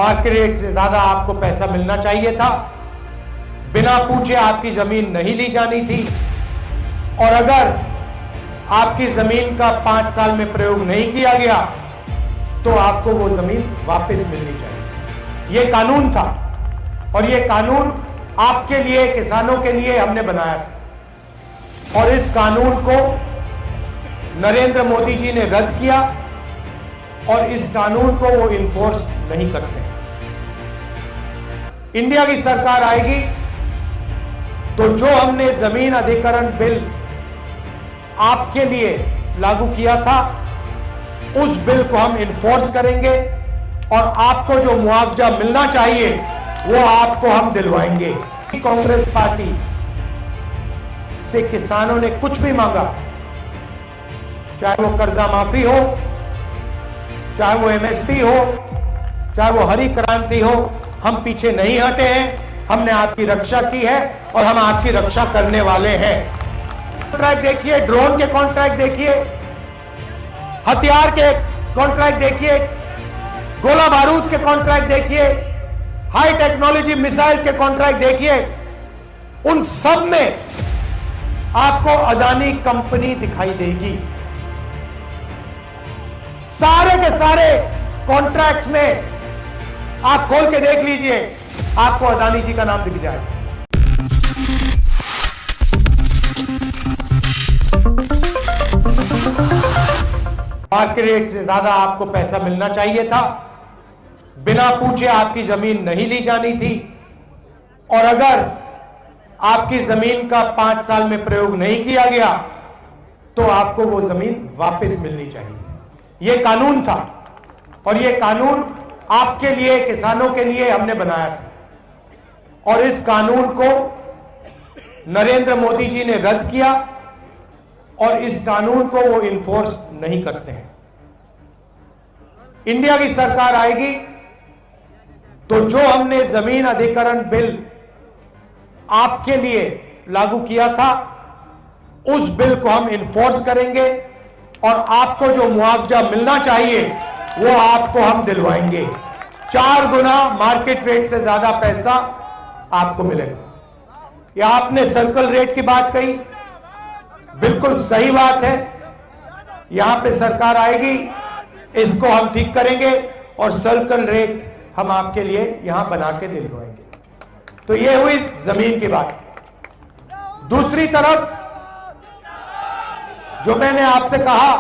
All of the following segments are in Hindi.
मार्केट रेट से ज्यादा आपको पैसा मिलना चाहिए था। बिना पूछे आपकी जमीन नहीं ली जानी थी, और अगर आपकी जमीन का 5 साल में प्रयोग नहीं किया गया तो आपको वो जमीन वापस मिलनी चाहिए। ये कानून था, और ये कानून आपके लिए, किसानों के लिए हमने बनाया था, और इस कानून को नरेंद्र मोदी जी ने रद्द किया, और इस कानून को वो इन्फोर्स नहीं करते। इंडिया की सरकार आएगी तो जो हमने जमीन अधिग्रहण बिल आपके लिए लागू किया था, उस बिल को हम इन्फोर्स करेंगे, और आपको जो मुआवजा मिलना चाहिए वो आपको हम दिलवाएंगे। कांग्रेस पार्टी से किसानों ने कुछ भी मांगा, चाहे वो कर्जा माफी हो, चाहे वो एमएसपी हो, चाहे वो हरी क्रांति हो, हम पीछे नहीं हटे हैं। हमने आपकी रक्षा की है और हम आपकी रक्षा करने वाले हैं। कॉन्ट्रैक्ट देखिए, ड्रोन के कॉन्ट्रैक्ट देखिए, हथियार के कॉन्ट्रैक्ट देखिए, गोला बारूद के कॉन्ट्रैक्ट देखिए, हाई टेक्नोलॉजी मिसाइल्स के कॉन्ट्रैक्ट देखिए। उन सब में आपको अदानी कंपनी दिखाई देगी। सारे के सारे कॉन्ट्रैक्ट्स में आप खोल के देख लीजिए, आपको अदानी जी का नाम दिख जाएगा। मार्केट रेट से ज्यादा आपको पैसा मिलना चाहिए था। बिना पूछे आपकी जमीन नहीं ली जानी थी, और अगर आपकी जमीन का 5 साल में प्रयोग नहीं किया गया तो आपको वो जमीन वापस मिलनी चाहिए। यह कानून था, और यह कानून आपके लिए, किसानों के लिए हमने बनाया था, और इस कानून को नरेंद्र मोदी जी ने रद्द किया, और इस कानून को वो इन्फोर्स नहीं करते हैं। इंडिया की सरकार आएगी तो जो हमने जमीन अधिग्रहण बिल आपके लिए लागू किया था, उस बिल को हम इन्फोर्स करेंगे, और आपको जो मुआवजा मिलना चाहिए वो आपको हम दिलवाएंगे। 4 गुना मार्केट रेट से ज्यादा पैसा आपको मिलेगा। या आपने सर्कल रेट की बात कही, बिल्कुल सही बात है। यहां पे सरकार आएगी, इसको हम ठीक करेंगे, और सर्कल रेट हम आपके लिए यहां बना के दिलवाएंगे। तो ये हुई जमीन की बात। दूसरी तरफ जो मैंने आपसे कहा,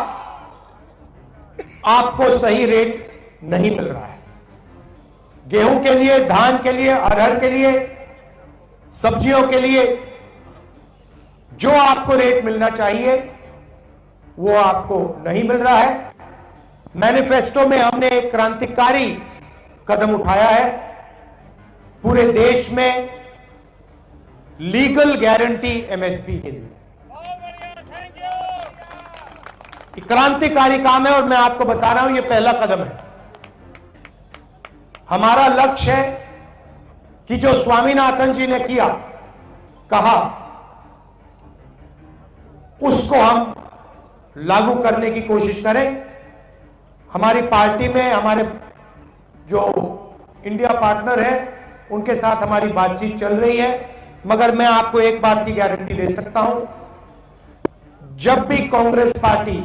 आपको सही रेट नहीं मिल रहा है। गेहूं के लिए, धान के लिए, अरहर के लिए, सब्जियों के लिए जो आपको रेट मिलना चाहिए वो आपको नहीं मिल रहा है। मैनिफेस्टो में हमने एक क्रांतिकारी कदम उठाया है। पूरे देश में लीगल गारंटी एमएसपी के लिए क्रांतिकारी काम है, और मैं आपको बता रहा हूं ये पहला कदम है। हमारा लक्ष्य है कि जो स्वामीनाथन जी ने किया, कहा, उसको हम लागू करने की कोशिश करें। हमारी पार्टी में हमारे जो इंडिया पार्टनर है उनके साथ हमारी बातचीत चल रही है, मगर मैं आपको एक बात की गारंटी दे सकता हूं, जब भी कांग्रेस पार्टी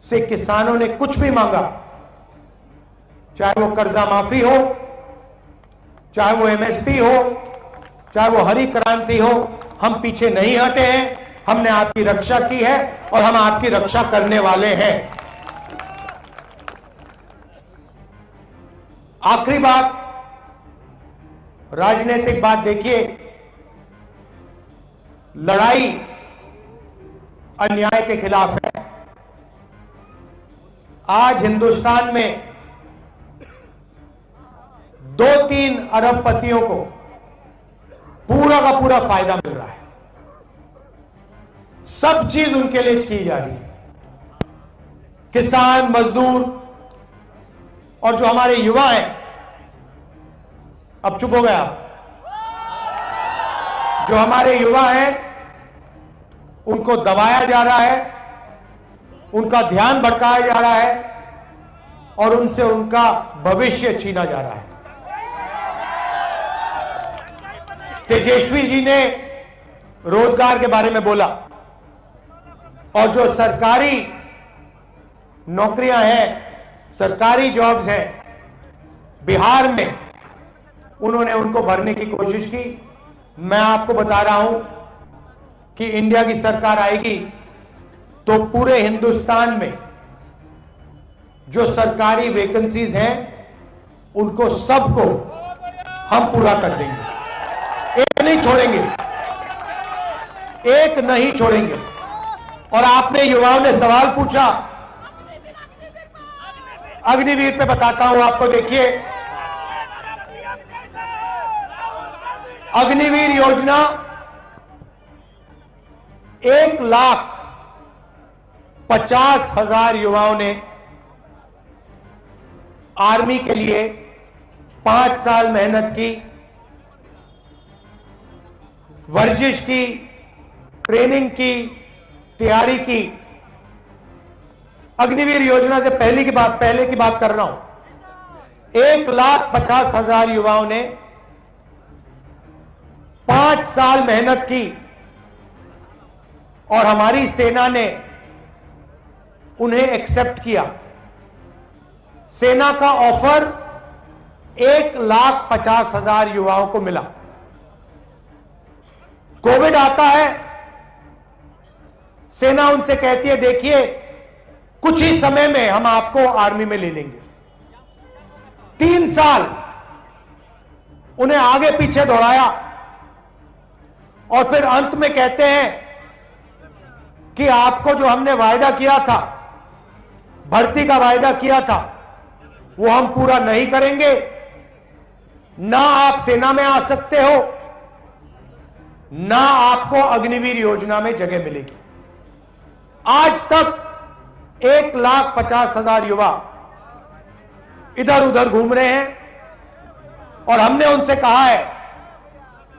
से किसानों ने कुछ भी मांगा, चाहे वो कर्जा माफी हो, चाहे वो एमएसपी हो, चाहे वो हरी क्रांति हो, हम पीछे नहीं हटे हैं। हमने आपकी रक्षा की है और हम आपकी रक्षा करने वाले हैं। आखिरी बात, राजनीतिक बात देखिए, लड़ाई अन्याय के खिलाफ है। आज हिंदुस्तान में 2-3 अरबपतियों को पूरा का पूरा फायदा मिल रहा है। सब चीज उनके लिए की जा रही है। किसान, मजदूर और जो हमारे युवा हैं, अब चुप हो गए आप, जो हमारे युवा हैं उनको दबाया जा रहा है, उनका ध्यान भटकाया जा रहा है, और उनसे उनका भविष्य छीना जा रहा है। तेजस्वी जी ने रोजगार के बारे में बोला, और जो सरकारी नौकरियां हैं, सरकारी जॉब्स हैं बिहार में, उन्होंने उनको भरने की कोशिश की। मैं आपको बता रहा हूं कि इंडिया की सरकार आएगी तो पूरे हिंदुस्तान में जो सरकारी वैकेंसीज हैं उनको सबको हम पूरा कर देंगे, एक नहीं छोड़ेंगे, एक नहीं छोड़ेंगे। और आपने युवाओं ने सवाल पूछा, अग्निवीर पे बताता हूं आपको। देखिए, अग्निवीर योजना 1,50,000 युवाओं ने आर्मी के लिए 5 साल मेहनत की, वर्जिश की, ट्रेनिंग की, तैयारी की। अग्निवीर योजना से पहले की बात कर रहा हूं। 1,50,000 युवाओं ने 5 साल मेहनत की और हमारी सेना ने उन्हें एक्सेप्ट किया। सेना का ऑफर 1,50,000 युवाओं को मिला। कोविड आता है, सेना उनसे कहती है देखिए कुछ ही समय में हम आपको आर्मी में ले लेंगे। 3 साल उन्हें आगे पीछे दौड़ाया और फिर अंत में कहते हैं कि आपको जो हमने वायदा किया था, भर्ती का वायदा किया था, वो हम पूरा नहीं करेंगे। ना आप सेना में आ सकते हो, ना आपको अग्निवीर योजना में जगह मिलेगी। आज तक 1,50,000 युवा इधर उधर घूम रहे हैं और हमने उनसे कहा है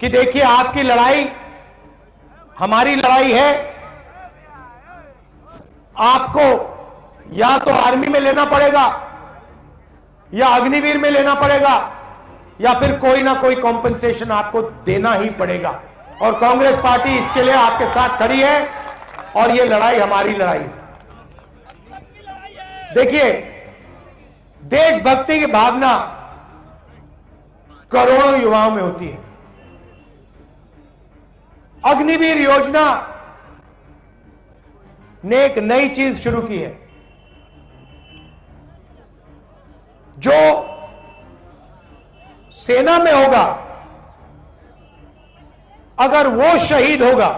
कि देखिए आपकी लड़ाई हमारी लड़ाई है, आपको या तो आर्मी में लेना पड़ेगा या अग्निवीर में लेना पड़ेगा या फिर कोई ना कोई कॉम्पेंसेशन आपको देना ही पड़ेगा। और कांग्रेस पार्टी इसके लिए आपके साथ खड़ी है और ये लड़ाई हमारी लड़ाई है। देखिए, देशभक्ति की भावना करोड़ों युवाओं में होती है। अग्निवीर योजना ने एक नई चीज शुरू की है। जो सेना में होगा, अगर वो शहीद होगा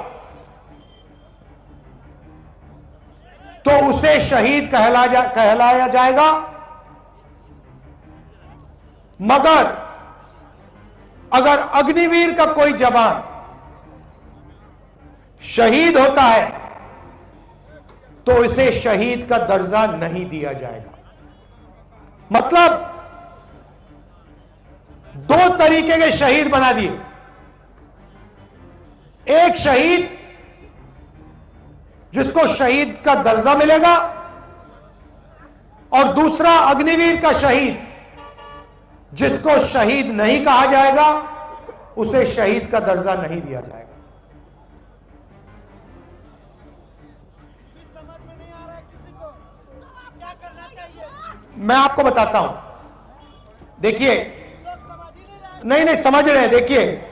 तो उसे शहीद कहलाया जाएगा। मगर अगर अग्निवीर का कोई जवान शहीद होता है तो इसे शहीद का दर्जा नहीं दिया जाएगा। मतलब 2 तरीके के शहीद बना दिए। एक शहीद जिसको शहीद का दर्जा मिलेगा और दूसरा अग्निवीर का शहीद जिसको शहीद नहीं कहा जाएगा, उसे शहीद का दर्जा नहीं दिया जाएगा। मैं आपको बताता हूं, देखिए, नहीं समझ रहे हैं। देखिए,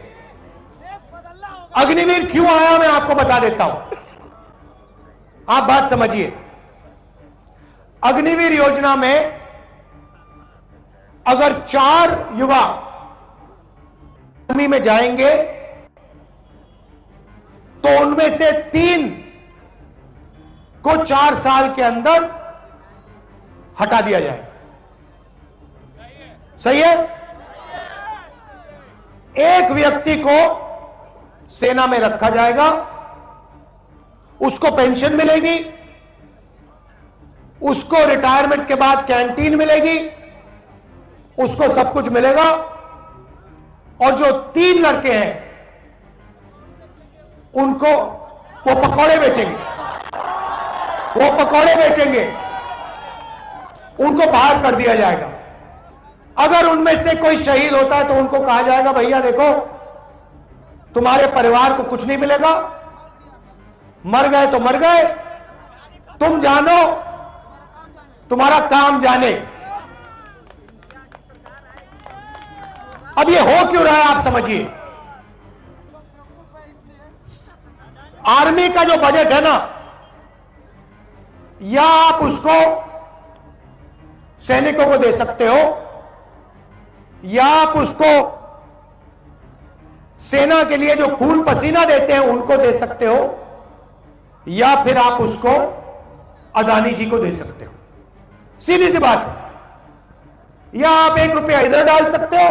अग्निवीर क्यों आया मैं आपको बता देता हूं, आप बात समझिए। अग्निवीर योजना में अगर 4 युवा आर्मी में जाएंगे तो उनमें से 3 को 4 साल के अंदर हटा दिया जाएगा। सही है? एक व्यक्ति को सेना में रखा जाएगा, उसको पेंशन मिलेगी, उसको रिटायरमेंट के बाद कैंटीन मिलेगी, उसको सब कुछ मिलेगा। और जो 3 लड़के हैं उनको वो पकौड़े बेचेंगे, उनको बाहर कर दिया जाएगा। अगर उनमें से कोई शहीद होता है तो उनको कहा जाएगा भैया देखो तुम्हारे परिवार को कुछ नहीं मिलेगा, मर गए तो मर गए, तुम जानो, तुम्हारा काम जाने। अब ये हो क्यों रहा है आप समझिए। आर्मी का जो बजट है ना, या आप उसको सैनिकों को दे सकते हो, या आप उसको सेना के लिए जो खून पसीना देते हैं उनको दे सकते हो, या फिर आप उसको अदानी जी को दे सकते हो। सीधी सी बात है। या आप 1 रुपया इधर डाल सकते हो,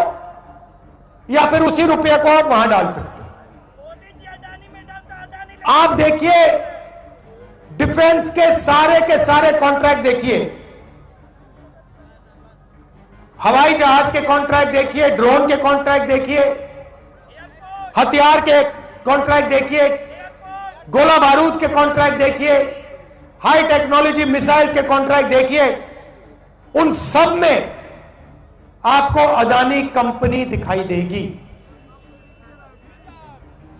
या फिर उसी रुपये को आप वहां डाल सकते हो। आप देखिए डिफेंस के सारे कॉन्ट्रैक्ट देखिए, हवाई जहाज के कॉन्ट्रैक्ट देखिए, ड्रोन के कॉन्ट्रैक्ट देखिए, हथियार के कॉन्ट्रैक्ट देखिए, गोला बारूद के कॉन्ट्रैक्ट देखिए, हाई टेक्नोलॉजी मिसाइल्स के कॉन्ट्रैक्ट देखिए। उन सब में आपको अदानी कंपनी दिखाई देगी।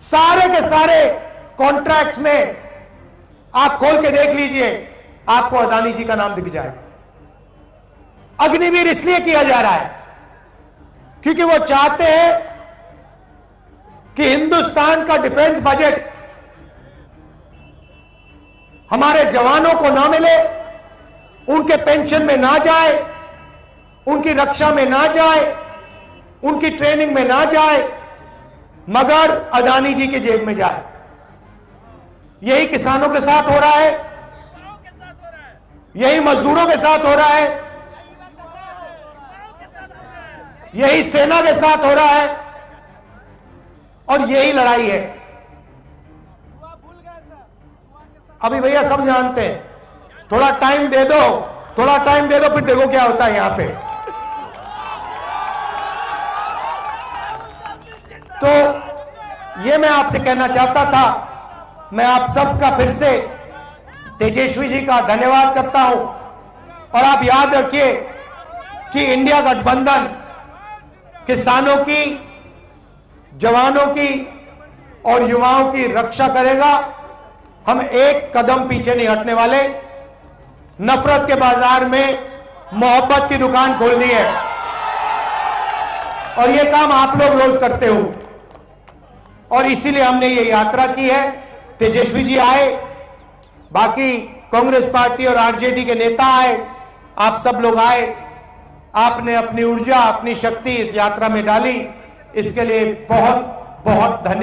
सारे के सारे कॉन्ट्रैक्ट्स में आप खोल के देख लीजिए, आपको अदानी जी का नाम दिख जाएगा। अग्निवीर इसलिए किया जा रहा है क्योंकि वो चाहते हैं कि हिंदुस्तान का डिफेंस बजट हमारे जवानों को ना मिले, उनके पेंशन में ना जाए, उनकी रक्षा में ना जाए, उनकी ट्रेनिंग में ना जाए, मगर अदानी जी की जेब में जाए। यही किसानों के साथ हो रहा है, यही मजदूरों के साथ हो रहा है, यही सेना के साथ हो रहा है, और यही लड़ाई है। अभी भैया सब जानते हैं, थोड़ा टाइम दे दो, थोड़ा टाइम दे दो, फिर देखो क्या होता है यहां पे। तो ये मैं आपसे कहना चाहता था। मैं आप सबका फिर से तेजस्वी जी का धन्यवाद करता हूं, और आप याद रखिए कि इंडिया गठबंधन किसानों की, जवानों की और युवाओं की रक्षा करेगा। हम एक कदम पीछे नहीं हटने वाले। नफरत के बाजार में मोहब्बत की दुकान खोलनी है, और यह काम आप लोग रोज करते हो, और इसीलिए हमने ये यात्रा की है। तेजस्वी जी आए, बाकी कांग्रेस पार्टी और आरजेडी के नेता आए, आप सब लोग आए, आपने अपनी ऊर्जा, अपनी शक्ति इस यात्रा में डाली। इसके लिए बहुत बहुत धन्यवाद।